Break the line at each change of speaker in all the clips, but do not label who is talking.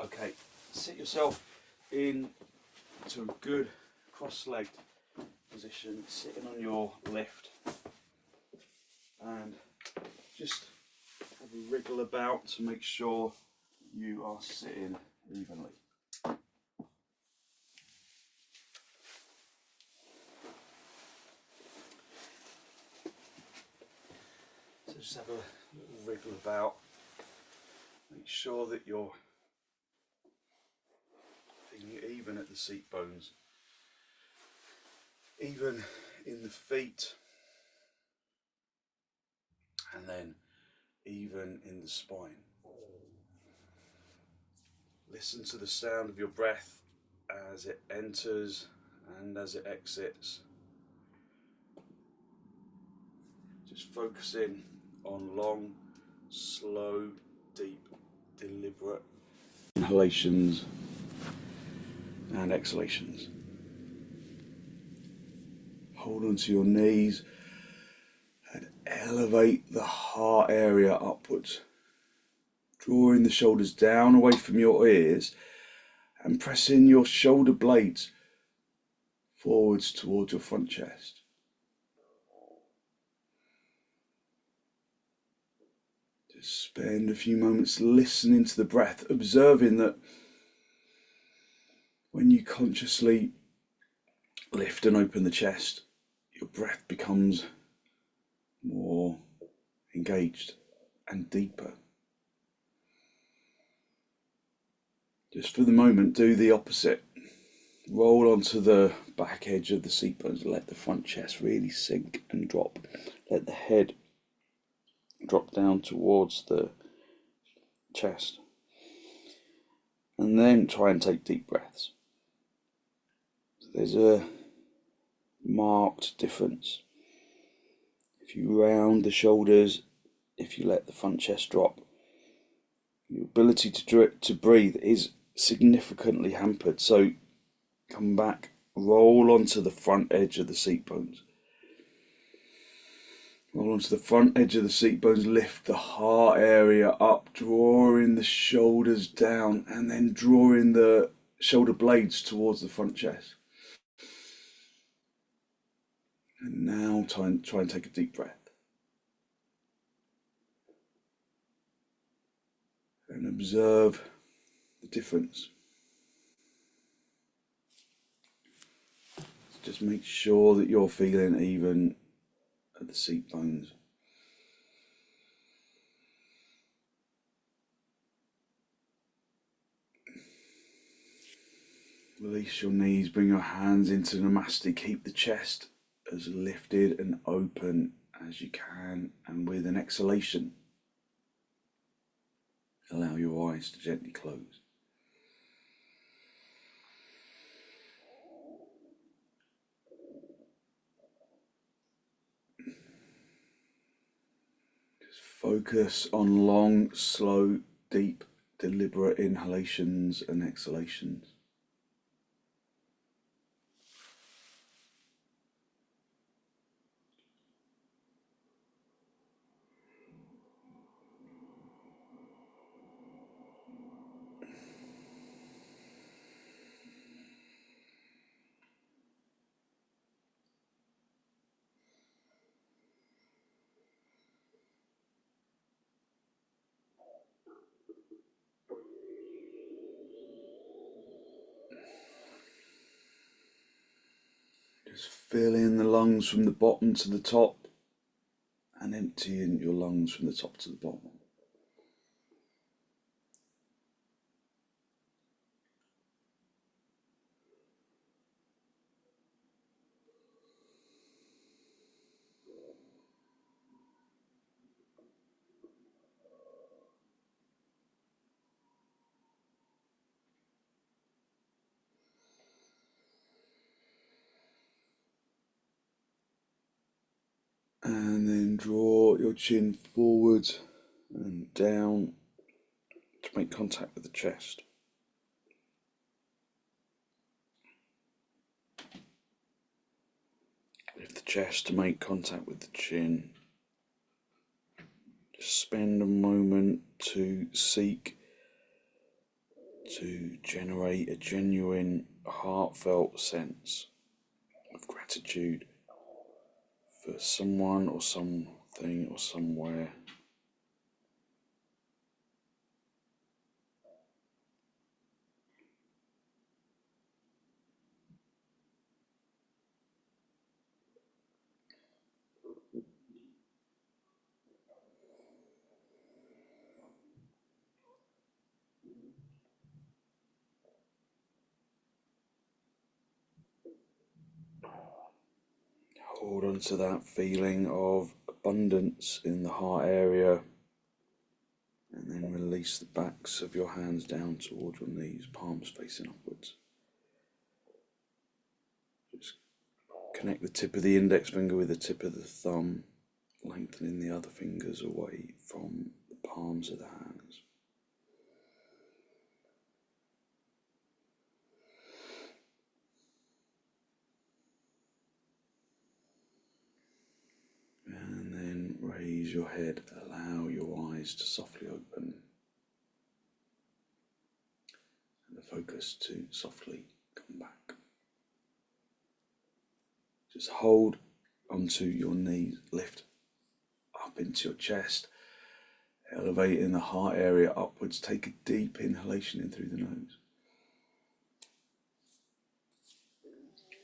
Okay, sit yourself in to a good cross-legged position, sitting on your lift, and just have a wriggle about to make sure you are sitting evenly. So just have a little wriggle about, make sure that you're feeling even at the seat bones, even in the feet, and then even in the spine. Listen to the sound of your breath as it enters and as it exits. Just focusing on long, slow, deep, deliberate inhalations and exhalations. Hold onto your knees and elevate the heart area upwards, drawing the shoulders down away from your ears and pressing your shoulder blades forwards towards your front chest. Just spend a few moments listening to the breath, observing that when you consciously lift and open the chest, your breath becomes more engaged and deeper. Just for the moment, do the opposite. Roll onto the back edge of the seat bones, let the front chest really sink and drop. Let the head drop down towards the chest. And then try and take deep breaths. So there's a marked difference. If you round the shoulders, if you let the front chest drop, your ability to breathe is significantly hampered. So come back, roll onto the front edge of the seat bones. Roll onto the front edge of the seat bones, lift the heart area up, drawing the shoulders down, and then drawing the shoulder blades towards the front chest. And now try and take a deep breath. And observe the difference. Just make sure that you're feeling even at the seat bones. Release your knees, bring your hands into Namaste. Keep the chest as lifted and open as you can, and with an exhalation, allow your eyes to gently close. Just focus on long, slow, deep, deliberate inhalations and exhalations. Just filling the lungs from the bottom to the top and emptying your lungs from the top to the bottom. And then draw your chin forwards and down to make contact with the chest. Lift the chest to make contact with the chin. Just spend a moment to seek to generate a genuine, heartfelt sense of gratitude for someone or something or somewhere. Hold on to that feeling of abundance in the heart area, and then release the backs of your hands down towards your knees, palms facing upwards. Just connect the tip of the index finger with the tip of the thumb, lengthening the other fingers away from the palms of the hands. And then raise your head, allow your eyes to softly open, and the focus to softly come back. Just hold onto your knees, lift up into your chest, elevating the heart area upwards. Take a deep inhalation in through the nose.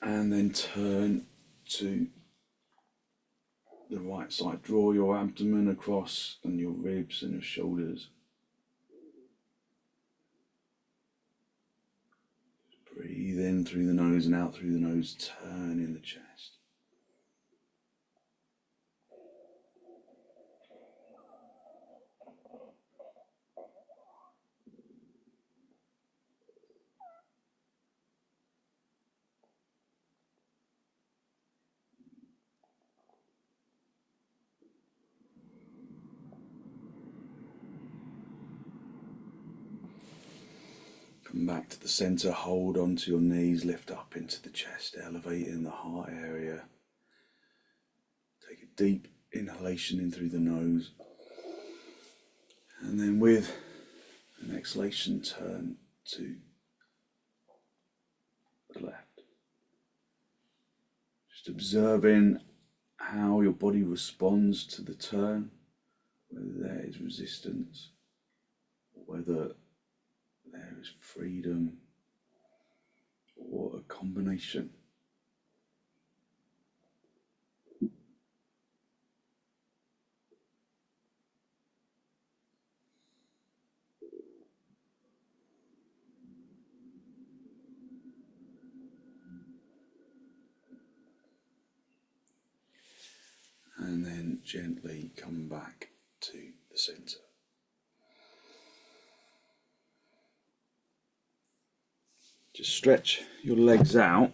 And then turn to the right side. Draw your abdomen across and your ribs and your shoulders. Breathe in through the nose and out through the nose, turn in the chest. Come back to the center, hold onto your knees, lift up into the chest, elevating the heart area. Take a deep inhalation in through the nose, and then with an exhalation, turn to the left. Just observing how your body responds to the turn, whether there is resistance, or whether there is freedom, or a combination. And then gently come back to the center. Just stretch your legs out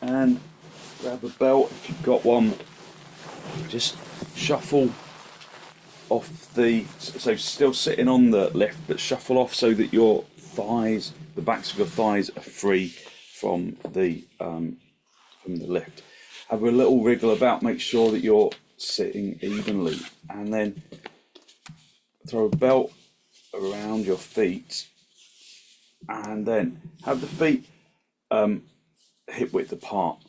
and grab a belt if you've got one. Just shuffle off so still sitting on the lift, but shuffle off so that your thighs, the backs of your thighs, are free from the lift. Have a little wriggle about, make sure that you're sitting evenly, and then throw a belt around your feet, and then have the feet hip width apart.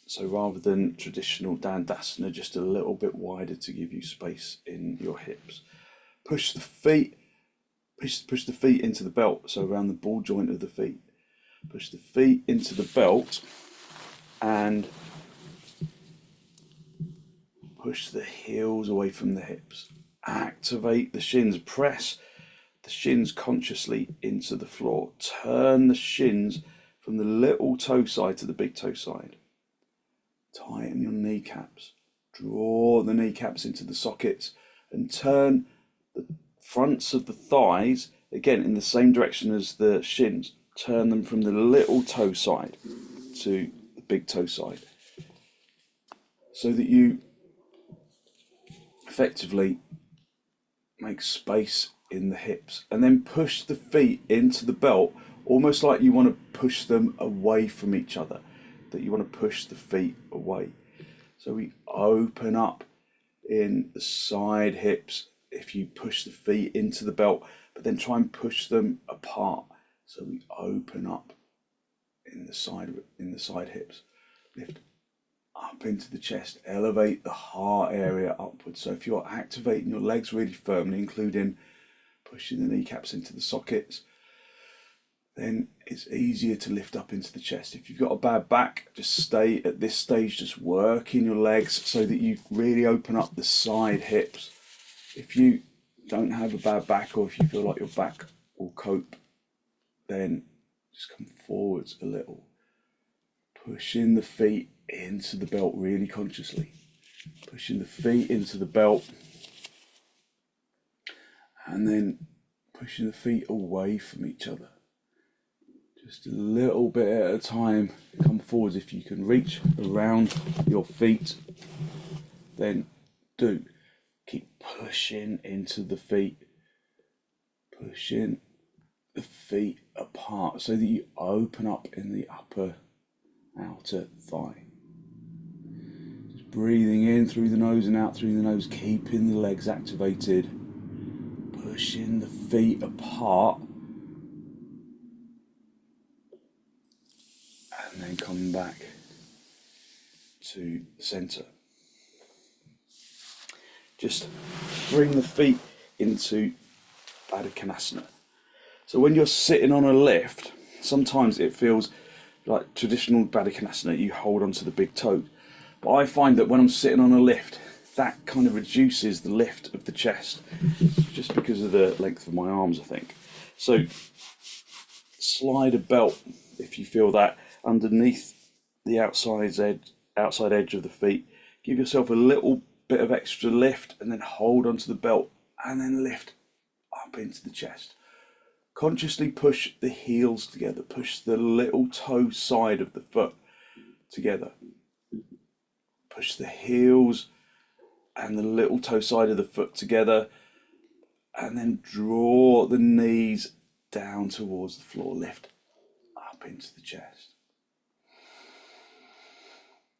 So rather than traditional dandasana, just a little bit wider to give you space in your hips. Push the feet into the belt, so around the ball joint of the feet. Push the feet into the belt and push the heels away from the hips. Activate the shins, press the shins consciously into the floor. Turn the shins from the little toe side to the big toe side. Tighten your kneecaps. Draw the kneecaps into the sockets and turn the fronts of the thighs, again in the same direction as the shins. Turn them from the little toe side to the big toe side, so that you effectively make space in the hips, and then push the feet into the belt, almost like you want to push them away from each other, that you want to push the feet away. So we open up in the side hips, if you push the feet into the belt, but then try and push them apart. So we open up in the side hips, lift up into the chest, elevate the heart area upwards. So if you're activating your legs really firmly, including pushing the kneecaps into the sockets, then it's easier to lift up into the chest. If you've got a bad back, just stay at this stage, just working your legs so that you really open up the side hips. If you don't have a bad back, or if you feel like your back will cope, then just come forwards a little, pushing the feet into the belt really consciously, pushing the feet into the belt, and then pushing the feet away from each other. Just a little bit at a time. Come forwards. If you can reach around your feet, then do. Keep pushing into the feet, pushing the feet apart so that you open up in the upper outer thigh. Just breathing in through the nose and out through the nose, keeping the legs activated, pushing the feet apart, and then come back to the center. Just bring the feet into baddha konasana. So when you're sitting on a lift, sometimes it feels like traditional baddha konasana, you hold onto the big toe. But I find that when I'm sitting on a lift, that kind of reduces the lift of the chest, just because of the length of my arms, I think. So slide a belt, if you feel that, underneath the outside edge of the feet. Give yourself a little bit of extra lift, and then hold onto the belt, and then lift up into the chest. Consciously push the heels together, push the little toe side of the foot together. Push the heels and the little toe side of the foot together, and then draw the knees down towards the floor, lift up into the chest.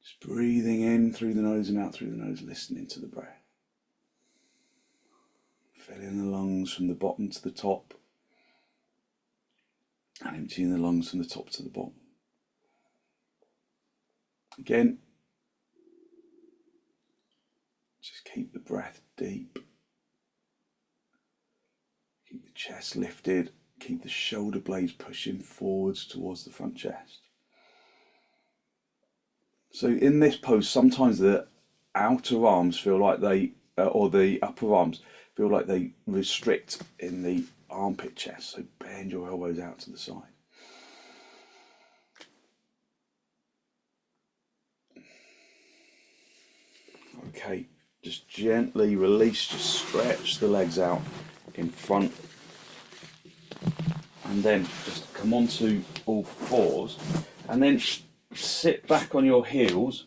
Just breathing in through the nose and out through the nose, listening to the breath. Filling the lungs from the bottom to the top, and emptying the lungs from the top to the bottom. Again, just keep the breath deep. Keep the chest lifted. Keep the shoulder blades pushing forwards towards the front chest. So in this pose, sometimes the outer arms feel like or the upper arms feel like they restrict in the armpit chest. So bend your elbows out to the side. Okay, just gently release, just stretch the legs out in front, and then just come onto all fours, and then sit back on your heels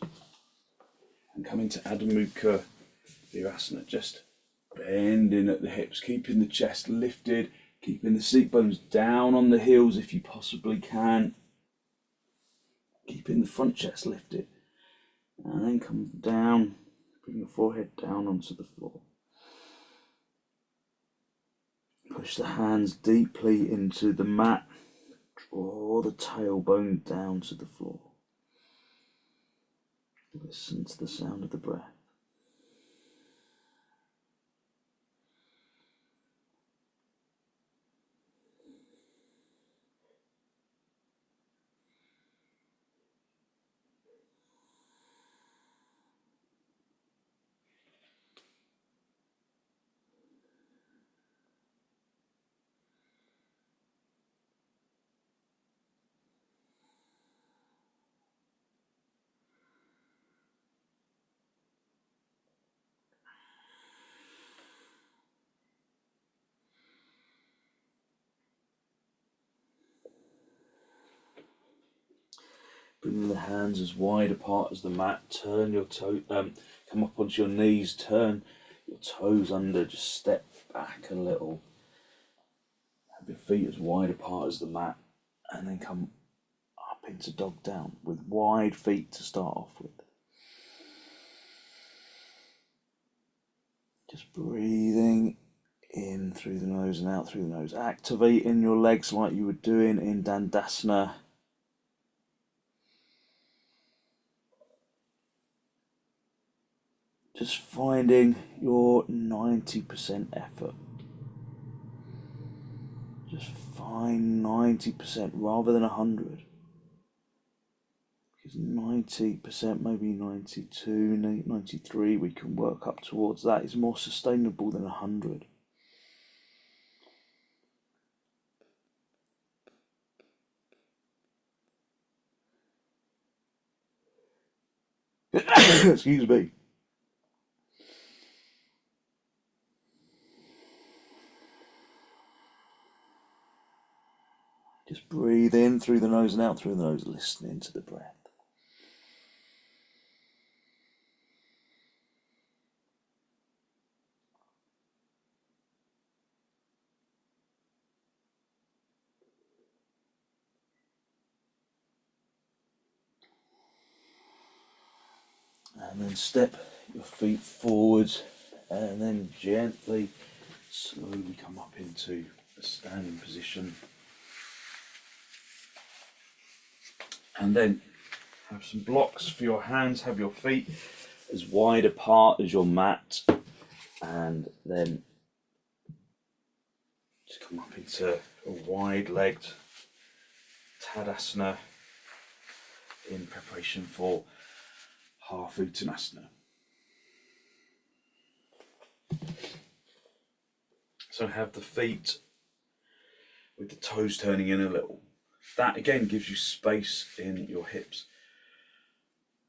and come into Adho Mukha virasana, just bending at the hips, keeping the chest lifted, keeping the seat bones down on the heels if you possibly can, keeping the front chest lifted, and then come down, bring the forehead down onto the floor. Push the hands deeply into the mat, draw the tailbone down to the floor. Listen to the sound of the breath. Bring the hands as wide apart as the mat. Turn your toe, come up onto your knees. Turn your toes under. Just step back a little. Have your feet as wide apart as the mat, and then come up into dog down with wide feet to start off with. Just breathing in through the nose and out through the nose. Activating your legs like you were doing in Dandasana. Just finding your 90% effort. Just find 90% rather than 100. Because 90%, maybe 92, 93, we can work up towards that. Is more sustainable than 100. Excuse me. Just breathe in through the nose and out through the nose, listening to the breath. And then step your feet forwards and then gently, slowly come up into a standing position. And then have some blocks for your hands, have your feet as wide apart as your mat, and then just come up into a wide-legged Tadasana in preparation for half Uttanasana. So have the feet with the toes turning in a little. That again gives you space in your hips.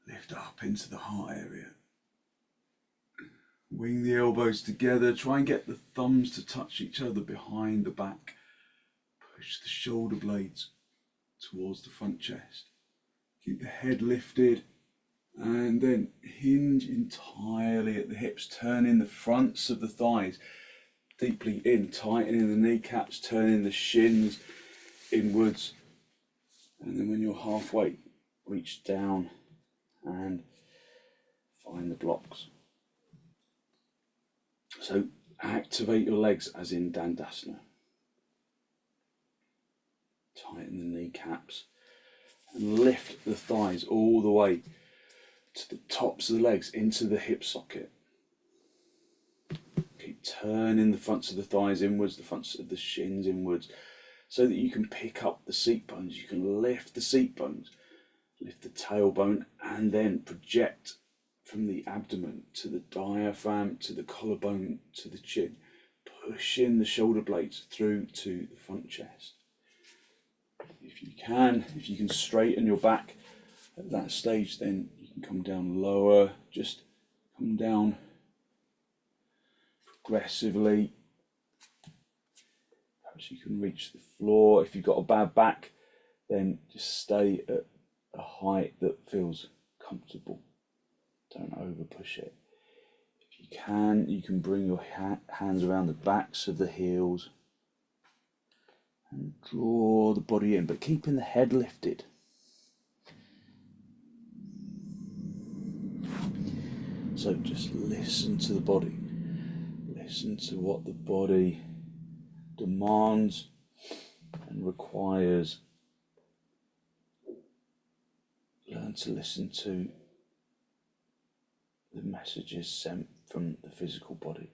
Lift up into the heart area. Wing the elbows together. Try and get the thumbs to touch each other behind the back. Push the shoulder blades towards the front chest. Keep the head lifted. And then hinge entirely at the hips. Turn in the fronts of the thighs deeply in. Tightening the kneecaps. Turning the shins inwards. And then when you're halfway, reach down and find the blocks. So activate your legs as in Dandasana. Tighten the kneecaps and lift the thighs all the way to the tops of the legs into the hip socket. Keep turning the fronts of the thighs inwards, the fronts of the shins inwards, so that you can pick up the seat bones. You can lift the seat bones, lift the tailbone, and then project from the abdomen to the diaphragm, to the collarbone, to the chin. Pushing the shoulder blades through to the front chest. If you can straighten your back at that stage, then you can come down lower. Just come down progressively. Perhaps you can reach the floor. If you've got a bad back, then just stay at a height that feels comfortable. Don't over push it. If you can bring your hands around the backs of the heels and draw the body in, but keeping the head lifted. So just listen to the body. Listen to what the body demands and requires. Learn to listen to the messages sent from the physical body.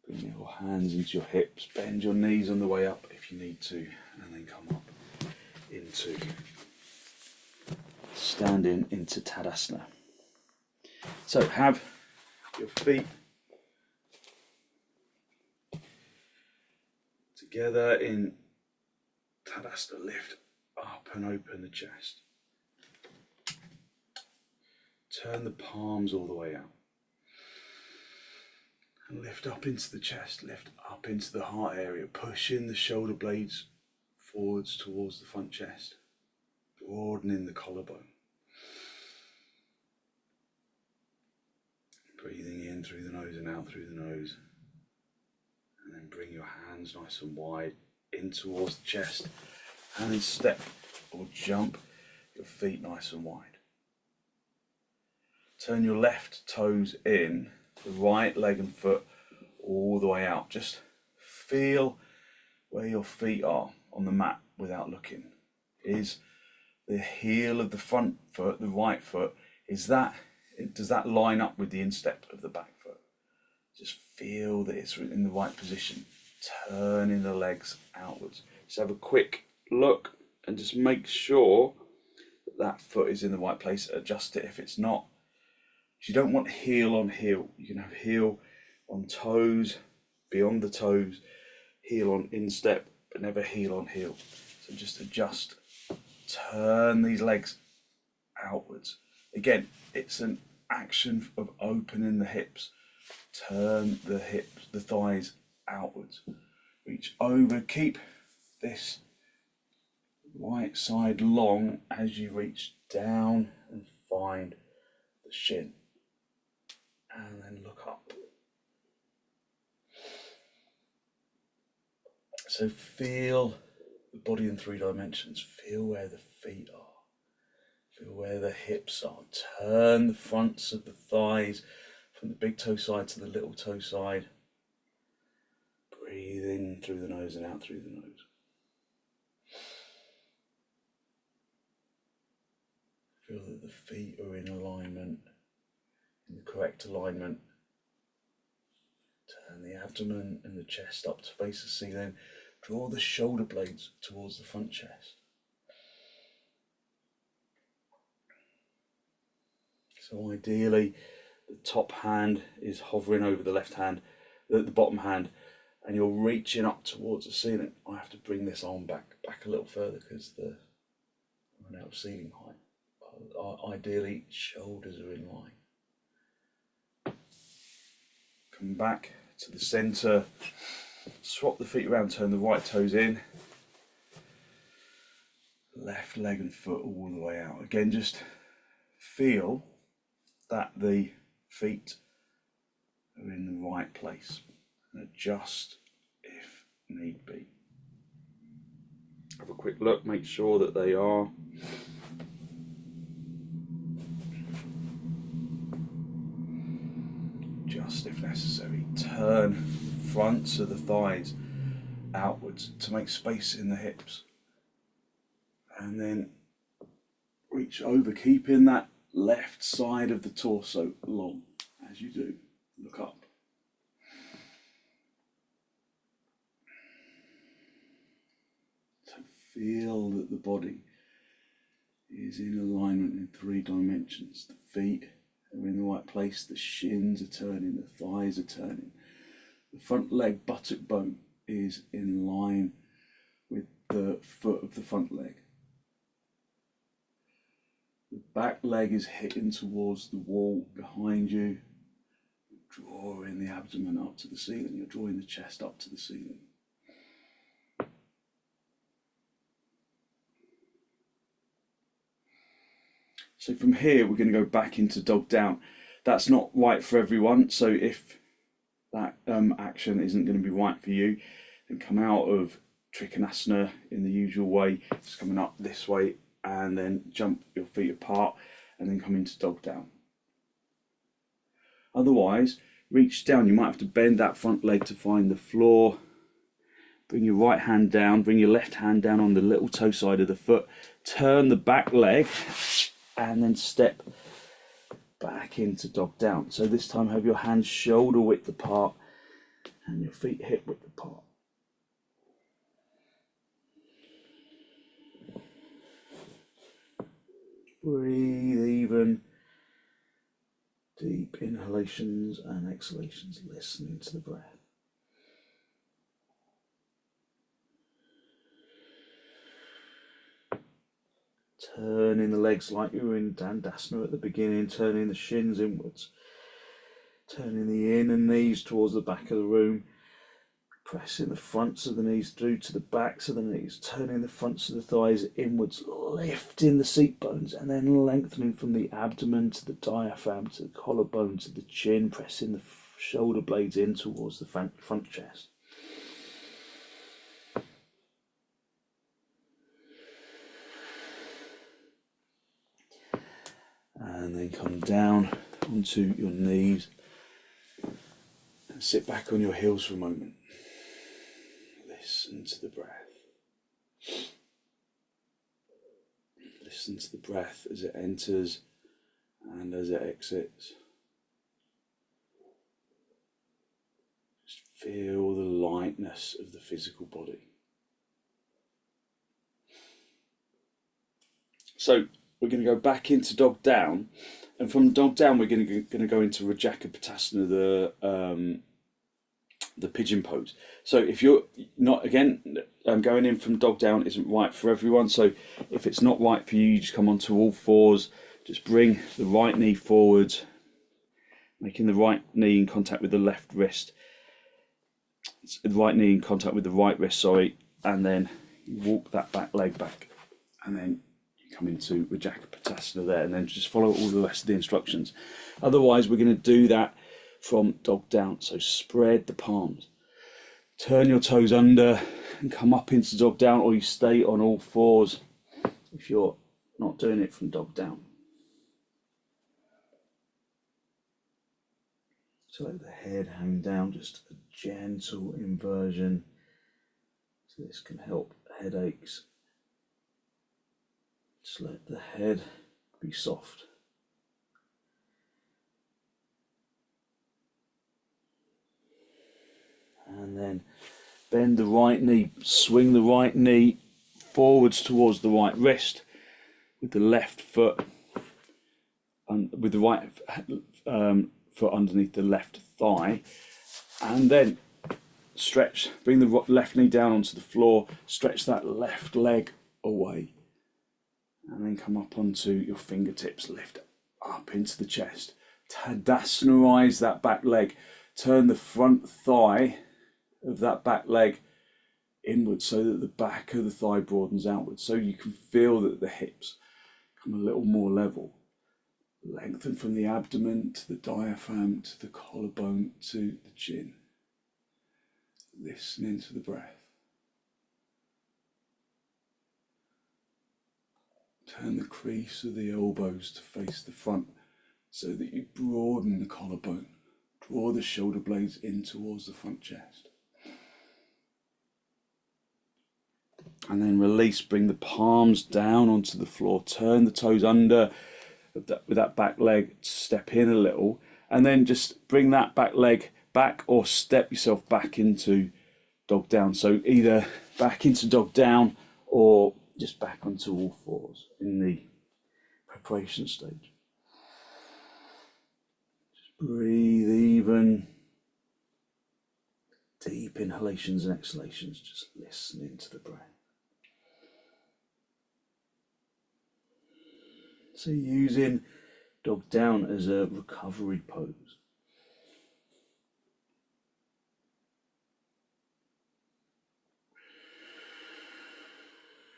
Bring your hands into your hips, bend your knees on the way up if you need to, and then come up into standing into Tadasana. So have your feet together in Tadasana. Lift up and open the chest. Turn the palms all the way out. And lift up into the chest, lift up into the heart area, pushing the shoulder blades forwards towards the front chest, broadening the collarbone. Breathing in through the nose and out through the nose. And then bring your hands nice and wide in towards the chest. And then step or jump your feet nice and wide. Turn your left toes in, the right leg and foot all the way out. Just feel where your feet are on the mat without looking. Is the heel of the front foot, the right foot, does that line up with the instep of the back foot? Just feel that it's in the right position. Turning the legs outwards. Just have a quick look and just make sure that foot is in the right place. Adjust it if it's not. You don't want heel on heel. You can have heel on toes, beyond the toes, heel on instep, but never heel on heel. So just adjust. Turn these legs outwards. Again, it's an action of opening the hips. Turn the hips, the thighs outwards. Reach over, keep this right side long as you reach down and find the shin. And then look up. So feel the body in 3 dimensions. Feel where the feet are. Feel where the hips are. Turn the fronts of the thighs from the big toe side to the little toe side. Breathe in through the nose and out through the nose. Feel that the feet are in alignment, in the correct alignment. Turn the abdomen and the chest up to face the ceiling. Draw the shoulder blades towards the front chest. So ideally, the top hand is hovering over the left hand, the bottom hand, and you're reaching up towards the ceiling. I have to bring this arm back a little further because I'm out of ceiling height. Ideally, shoulders are in line. Come back to the center. Swap the feet around, turn the right toes in. Left leg and foot all the way out. Again, just feel that the feet are in the right place and adjust if need be. Have a quick look, make sure that they are. Just if necessary. Turn fronts of the thighs outwards to make space in the hips. And then reach over, keeping that left side of the torso long as you do. Look up. So feel that the body is in alignment in 3 dimensions. The feet are in the right place, the shins are turning, the thighs are turning. The front leg buttock bone is in line with the foot of the front leg. The back leg is hitting towards the wall behind you. You're drawing the abdomen up to the ceiling. You're drawing the chest up to the ceiling. So from here, we're going to go back into dog down. That's not right for everyone. So if that action isn't going to be right for you, then come out of trikonasana in the usual way. Just coming up this way and then jump your feet apart and then come into dog down. Otherwise, reach down. You might have to bend that front leg to find the floor. Bring your right hand down, bring your left hand down on the little toe side of the foot. Turn the back leg and then step back into dog down. So this time have your hands shoulder width apart and your feet hip width apart. Breathe even. Deep inhalations and exhalations, listening to the breath. Turning the legs like you were in Dandasana at the beginning, turning the shins inwards. Turning the inner knees towards the back of the room. Pressing the fronts of the knees through to the backs of the knees, turning the fronts of the thighs inwards, lifting the seat bones and then lengthening from the abdomen to the diaphragm to the collarbone to the chin, pressing the shoulder blades in towards the front chest. And then come down onto your knees and sit back on your heels for a moment. Listen to the breath. Listen to the breath as it enters and as it exits. Just feel the lightness of the physical body. So we're going to go back into dog down, and from dog down we're going to go into rajakapotasana, the pigeon pose. So if you're not, again, going in from dog down isn't right for everyone. So if it's not right for you, you just come onto all fours. Just bring the right knee forward, making the right knee in contact with the left wrist. The right knee in contact with the right wrist, sorry, and then you walk that back leg back, and then you come into rajakapotasana there, and then just follow all the rest of the instructions. Otherwise, we're going to do that from dog down. So spread the palms, turn your toes under and come up into dog down, or you stay on all fours if you're not doing it from dog down. So let the head hang down, just a gentle inversion. So this can help headaches. Just let the head be soft. And then bend the right knee, swing the right knee forwards towards the right wrist with the left foot, and with the right foot underneath the left thigh, and then stretch, bring the left knee down onto the floor, stretch that left leg away, and then come up onto your fingertips, lift up into the chest. Tadasanaise that back leg, turn the front thigh of that back leg inwards so that the back of the thigh broadens outwards, so you can feel that the hips come a little more level. Lengthen from the abdomen to the diaphragm to the collarbone to the chin. Listening to the breath. Turn the crease of the elbows to face the front so that you broaden the collarbone. Draw the shoulder blades in towards the front chest. And then release, bring the palms down onto the floor, turn the toes under with that back leg, step in a little, and then just bring that back leg back or step yourself back into dog down. So either back into dog down or just back onto all fours in the preparation stage. Just breathe even. Deep inhalations and exhalations, just listening to the breath. So using dog down as a recovery pose.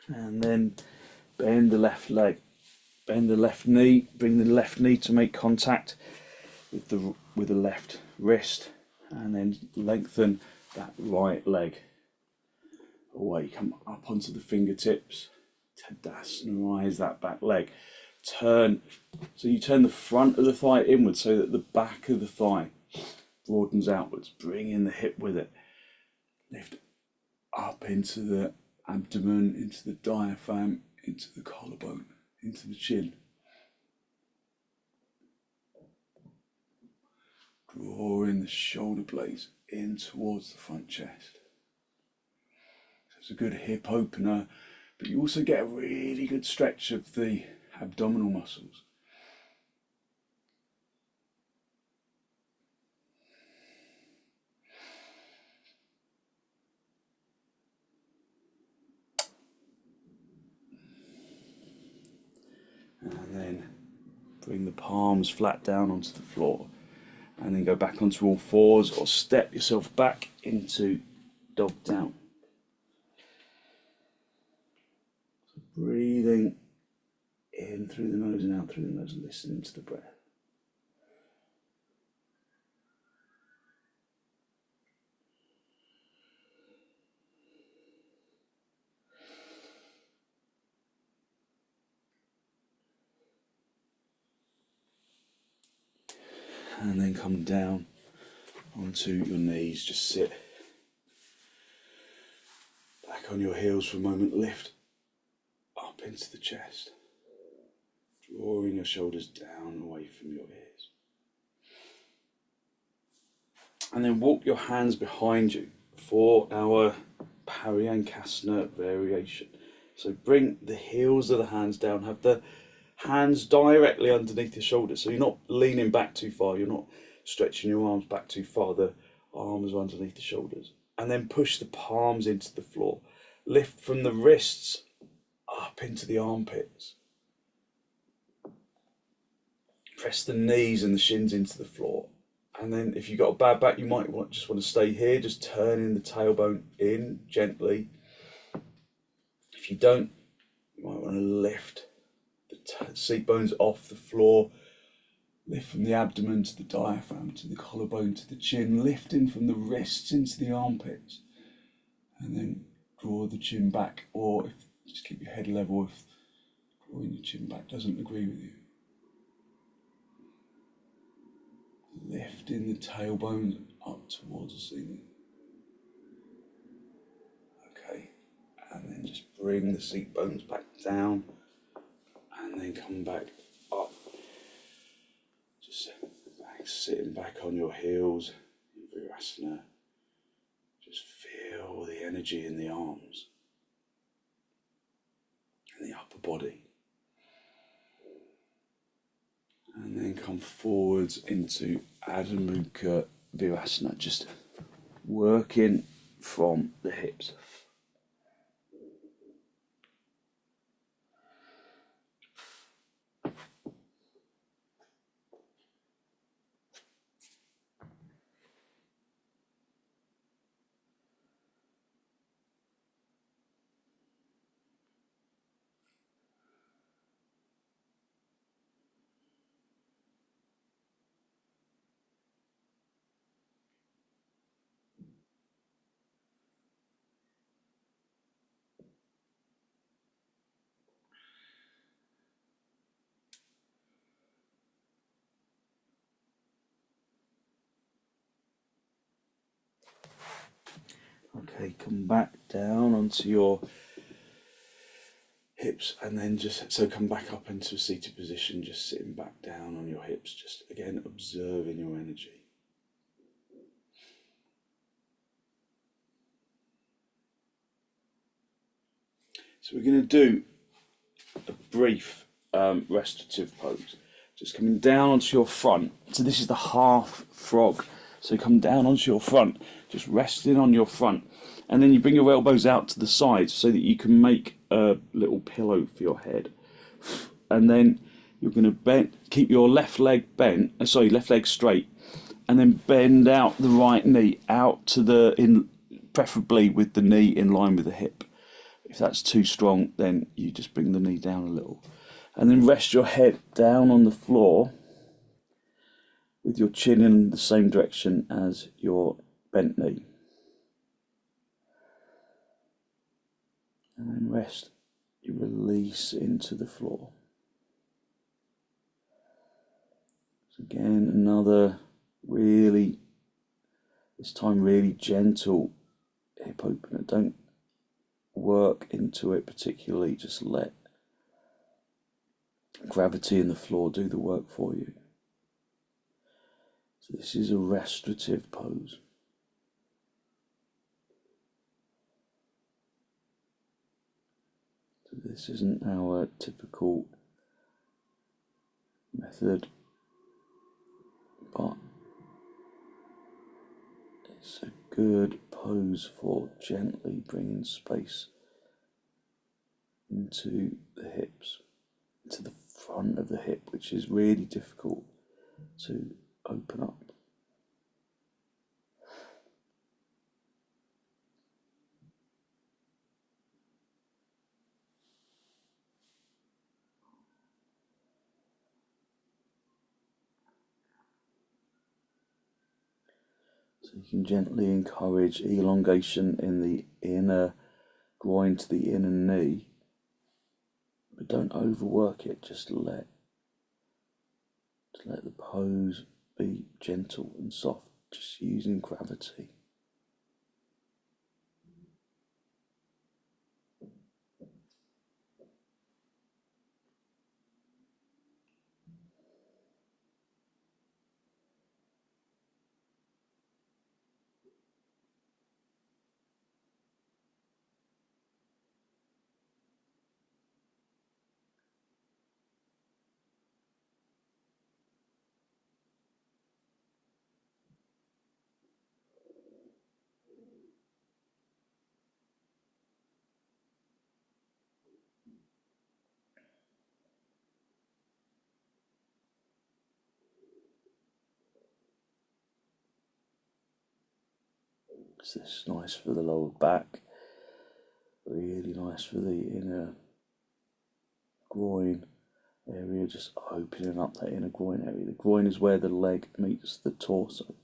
And then bend the left leg, bend the left knee, bring the left knee to make contact with the left wrist, and then lengthen that right leg away. Come up onto the fingertips, tadasanaise that back leg. So you turn the front of the thigh inwards so that the back of the thigh broadens outwards. Bring in the hip with it. Lift up into the abdomen, into the diaphragm, into the collarbone, into the chin. Drawing the shoulder blades in towards the front chest. So it's a good hip opener, but you also get a really good stretch of the abdominal muscles. And then bring the palms flat down onto the floor, and then go back onto all fours or step yourself back into dog down. So breathing in through the nose and out through the nose, listening to the breath. And then come down onto your knees. Just sit back on your heels for a moment. Lift up into the chest, drawing your shoulders down away from your ears. And then walk your hands behind you for our paryankasana variation. So bring the heels of the hands down, have the hands directly underneath the shoulders. So you're not leaning back too far, you're not stretching your arms back too far, the arms are underneath the shoulders. And then push the palms into the floor. Lift from the wrists up into the armpits. Press the knees and the shins into the floor. And then if you've got a bad back, you might just want to stay here, just turning the tailbone in gently. If you don't, you might want to lift the seat bones off the floor. Lift from the abdomen to the diaphragm, to the collarbone, to the chin. Lifting from the wrists into the armpits. And then draw the chin back, or just keep your head level if drawing your chin back doesn't agree with you. Lifting the tailbone up towards the ceiling. Okay, and then just bring the seat bones back down, and then come back up. Just sitting back on your heels in virasana. Just feel the energy in the arms and the upper body. And then come forwards into Adho Mukha Virasana, just working from the hips. Okay, come back down onto your hips, and then come back up into a seated position, just sitting back down on your hips, just again observing your energy. So we're going to do a brief restorative pose. Just coming down onto your front. So this is the half frog. So come down onto your front, just resting on your front. And then you bring your elbows out to the sides so that you can make a little pillow for your head. And then you're going to keep your left leg straight. And then bend out the right knee out to preferably with the knee in line with the hip. If that's too strong, then you just bring the knee down a little. And then rest your head down on the floor with your chin in the same direction as your bent knee. And then rest, you release into the floor. So again, another this time really gentle hip opener. Don't work into it particularly, just let gravity in the floor do the work for you. So this is a restorative pose. So this isn't our typical method, but it's a good pose for gently bringing space into the hips, to the front of the hip, which is really difficult to open up. So you can gently encourage elongation in the inner groin to the inner knee, but don't overwork it. Just let the pose be gentle and soft, just using gravity. So this is nice for the lower back, really nice for the inner groin area, just opening up that inner groin area. The groin is where the leg meets the torso.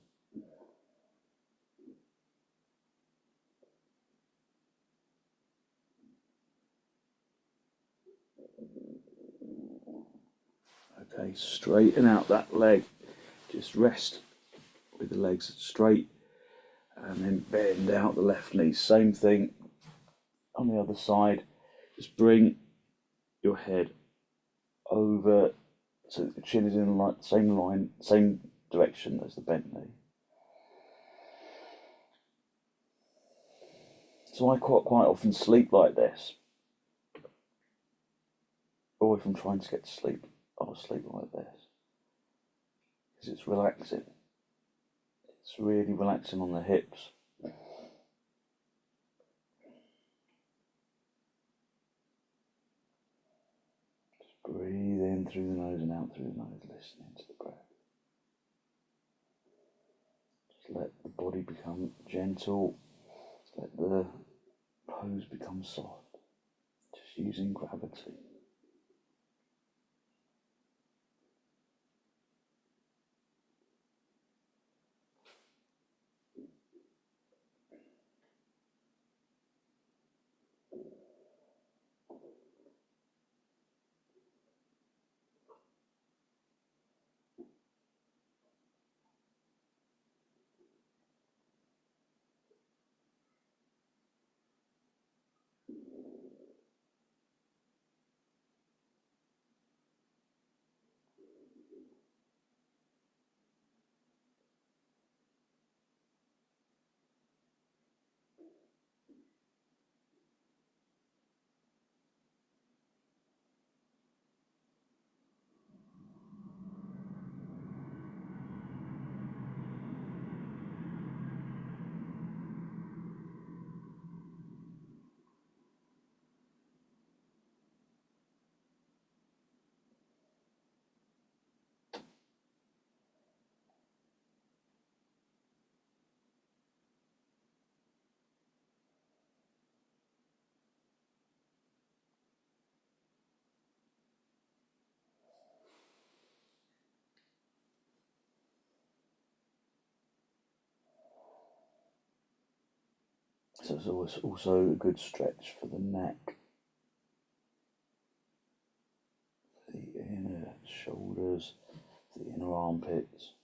Okay, straighten out that leg, just rest with the legs straight, and then bend out the left knee. Same thing on the other side. Just bring your head over so that the chin is in the same line, same direction as the bent knee. So I quite often sleep like this, or if I'm trying to get to sleep, I'll sleep like this, because it's relaxing. It's really relaxing on the hips. Just breathe in through the nose and out through the nose, listening to the breath. Just let the body become gentle, let the pose become soft, just using gravity. So it's also a good stretch for the neck, the inner shoulders, the inner armpits.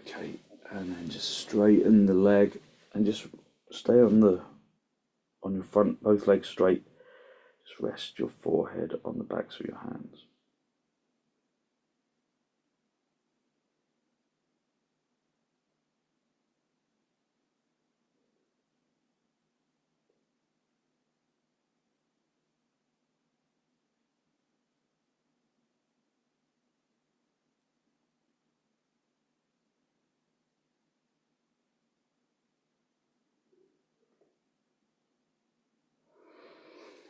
Okay, and then just straighten the leg and just stay on your front, both legs straight. Just rest your forehead on the backs of your hands.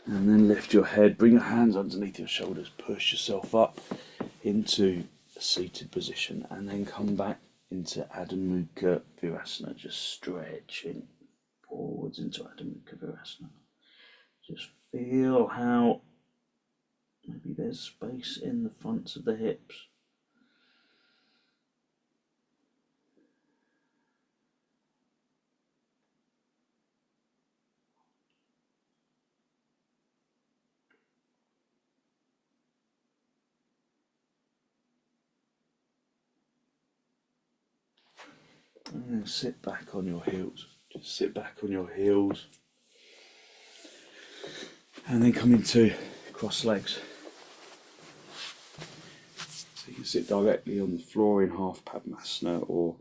And then lift your head, bring your hands underneath your shoulders, push yourself up into a seated position, and then come back into Adho Mukha Virasana, just stretching forwards into Adho Mukha Virasana. Just feel how maybe there's space in the fronts of the hips, And then sit back on your heels. Just sit back on your heels. And then come into cross legs. So you can sit directly on the floor in half padmasana or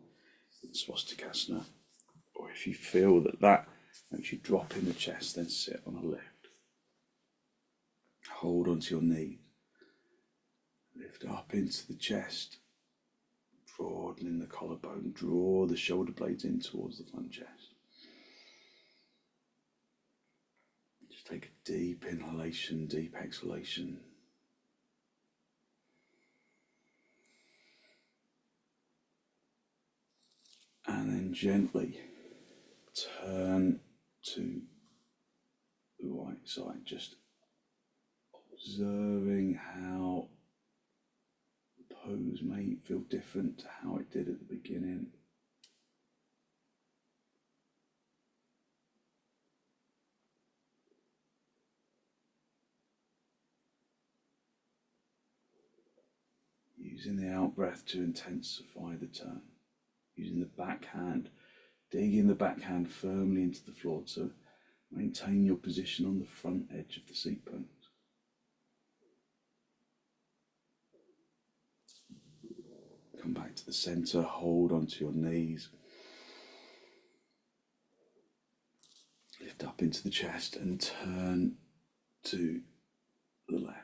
swastikasana. Or if you feel that makes you drop in the chest, then sit on a lift. Hold onto your knee. Lift up into the chest. Broadening the collarbone. Draw the shoulder blades in towards the front chest. Just take a deep inhalation, deep exhalation. And then gently turn to the right side, just observing how the pose may feel different to how it did at the beginning. Using the out breath to intensify the turn. Using the backhand, digging the backhand firmly into the floor to maintain your position on the front edge of the seat bones. Come back to the center, hold onto your knees. Lift up into the chest and turn to the left.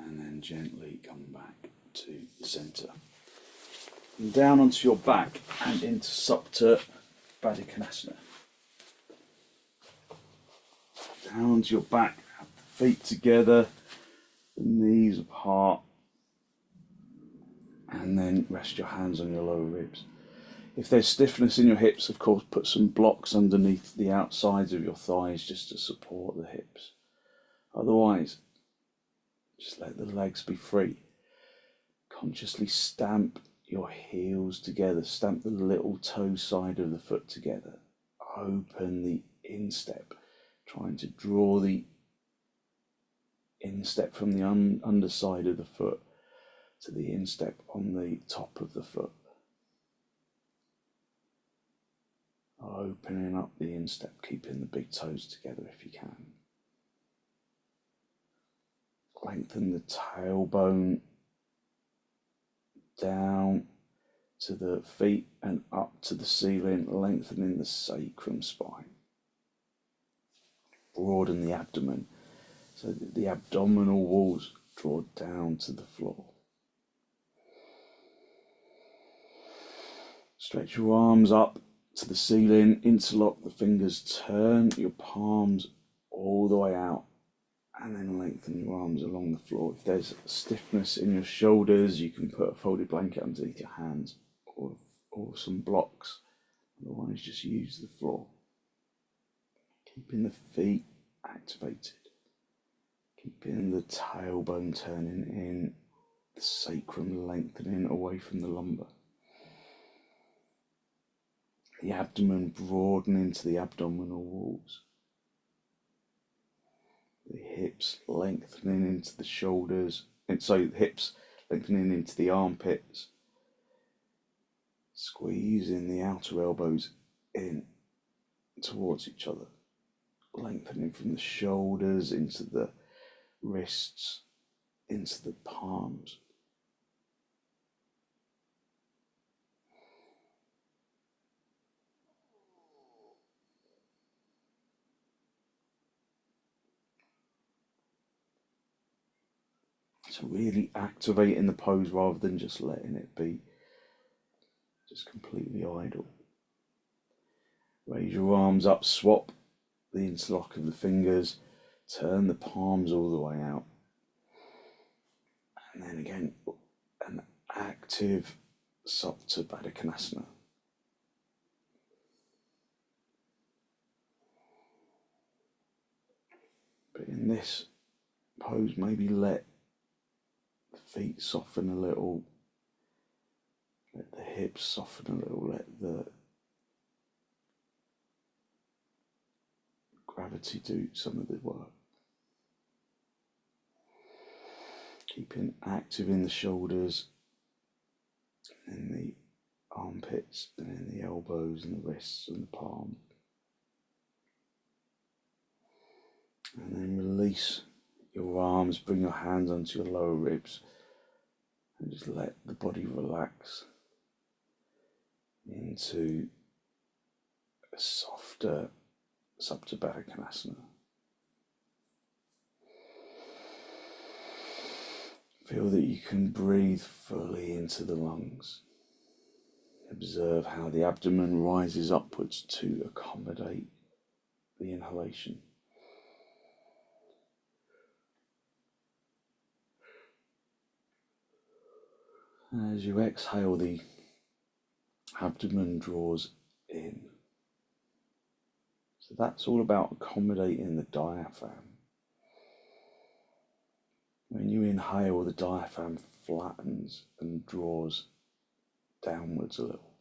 And then gently come back to the center. And down onto your back and into supta baddha. Down onto your back, have the feet together, the knees apart, and then rest your hands on your lower ribs. If there's stiffness in your hips, of course, put some blocks underneath the outsides of your thighs just to support the hips. Otherwise, just let the legs be free. Consciously stamp your heels together, stamp the little toe side of the foot together. Open the instep, trying to draw the instep from the underside of the foot to the instep on the top of the foot. Opening up the instep, keeping the big toes together if you can. Lengthen the tailbone down to the feet and up to the ceiling, lengthening the sacrum spine. Broaden the abdomen so that the abdominal walls draw down to the floor. Stretch your arms up to the ceiling, interlock the fingers, turn your palms all the way out, and then lengthen your arms along the floor. If there's stiffness in your shoulders, you can put a folded blanket underneath your hands or some blocks. Otherwise, just use the floor. Keeping the feet activated. Keeping the tailbone turning in, the sacrum lengthening away from the lumbar. The abdomen broadening to the abdominal walls. The hips lengthening into the shoulders, and so the hips lengthening into the armpits. Squeezing the outer elbows in towards each other. Lengthening from the shoulders into the wrists, into the palms. So really activating the pose rather than just letting it be just completely idle. Raise your arms up, swap the interlock of the fingers, turn the palms all the way out. And then again, an active supta baddha. But in this pose, maybe let the feet soften a little, let the hips soften a little, let the gravity do some of the work. Keeping active in the shoulders, in the armpits, and in the elbows and the wrists and the palm. And then release your arms, bring your hands onto your lower ribs, and just let the body relax into a softer supta baddha konasana. Feel that you can breathe fully into the lungs. Observe how the abdomen rises upwards to accommodate the inhalation. As you exhale, the abdomen draws in. So that's all about accommodating the diaphragm. When you inhale, the diaphragm flattens and draws downwards a little.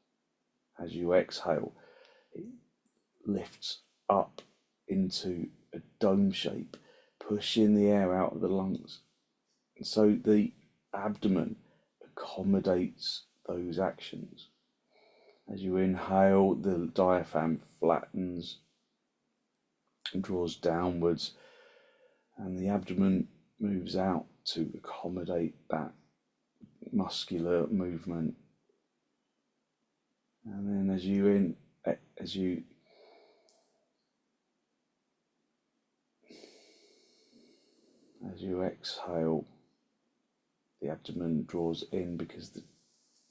As you exhale, it lifts up into a dome shape, pushing the air out of the lungs. And so the abdomen accommodates those actions. As you inhale, the diaphragm flattens and draws downwards, and the abdomen moves out to accommodate that muscular movement. And then as you exhale, the abdomen draws in because the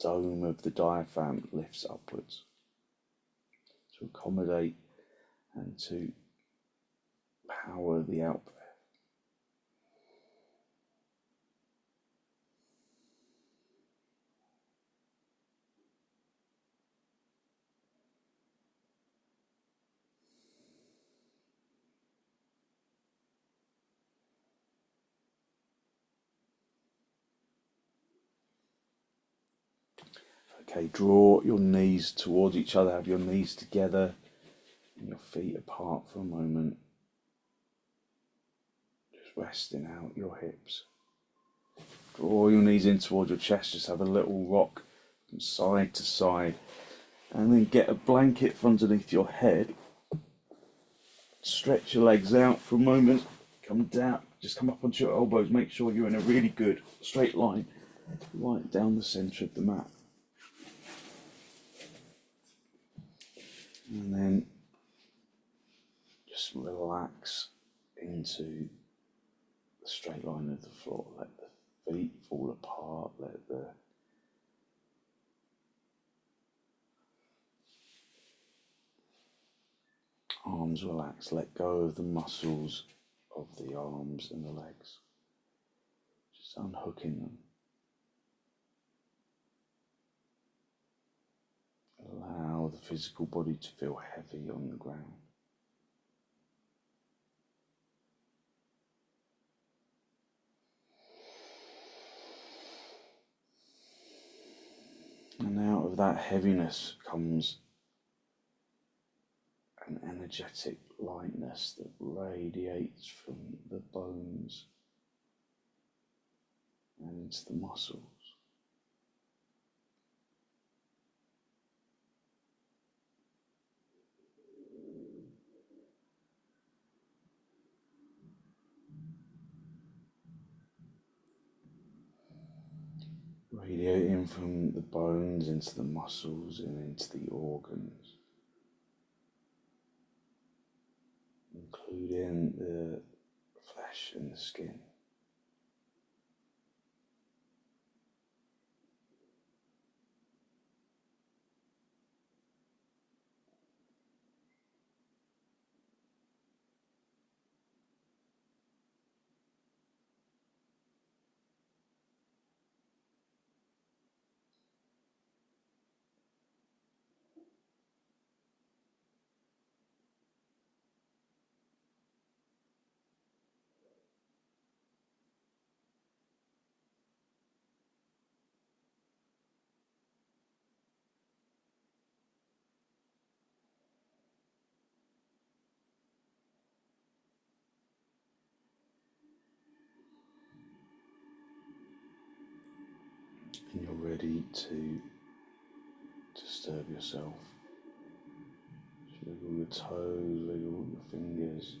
dome of the diaphragm lifts upwards to accommodate and to power the out breath. Okay, draw your knees towards each other, have your knees together and your feet apart for a moment. Just resting out your hips. Draw your knees in towards your chest, just have a little rock from side to side. And then get a blanket from underneath your head. Stretch your legs out for a moment. Come down, just come up onto your elbows. Make sure you're in a really good straight line right down the centre of the mat. And then just relax into the straight line of the floor. Let the feet fall apart. Let the arms relax. Let go of the muscles of the arms and the legs. Just unhooking them. Allow the physical body to feel heavy on the ground. And out of that heaviness comes an energetic lightness that radiates from the bones and into the muscles. Radiating from the bones into the muscles and into the organs, including the flesh and the skin. ready to disturb yourself. Wiggle your toes, wiggle your fingers.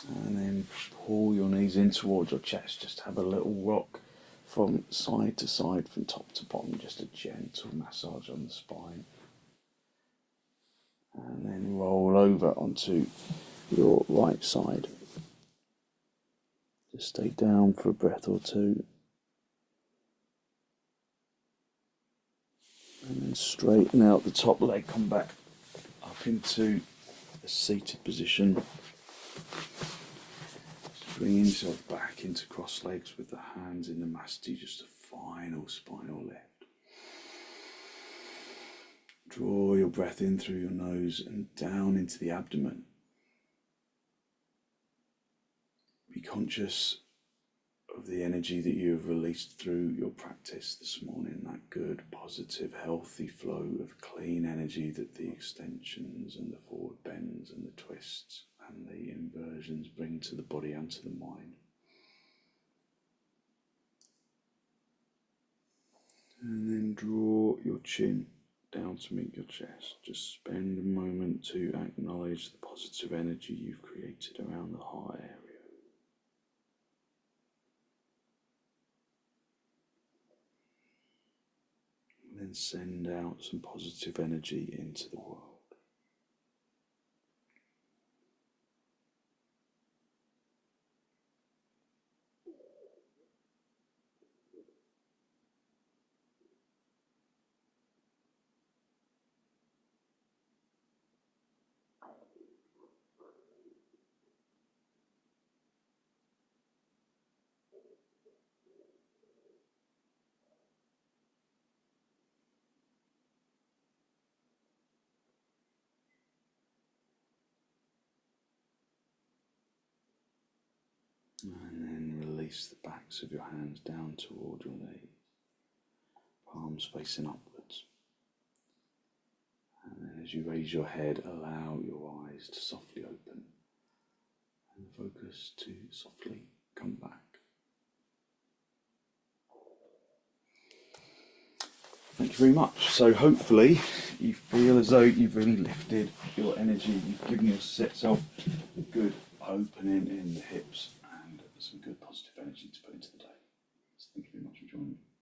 And then pull your knees in towards your chest. Just have a little rock from side to side, from top to bottom. Just a gentle massage on the spine. And then roll over onto your right side. Just stay down for a breath or two. And then straighten out the top leg, come back up into a seated position. Just bring yourself back into cross legs with the hands in the masti, just a final spinal lift. Draw your breath in through your nose and down into the abdomen. Be conscious of the energy that you have released through your practice this morning, that good, positive, healthy flow of clean energy that the extensions and the forward bends and the twists and the inversions bring to the body and to the mind. And then draw your chin down to meet your chest. Just spend a moment to acknowledge the positive energy you've created around the heart area. And then send out some positive energy into the world. And then release the backs of your hands down toward your knees, palms facing upwards. And then as you raise your head, allow your eyes to softly open and focus to softly come back. Thank you very much. So hopefully you feel as though you've really lifted your energy, you've given yourself a good opening in the hips and some good positive energy to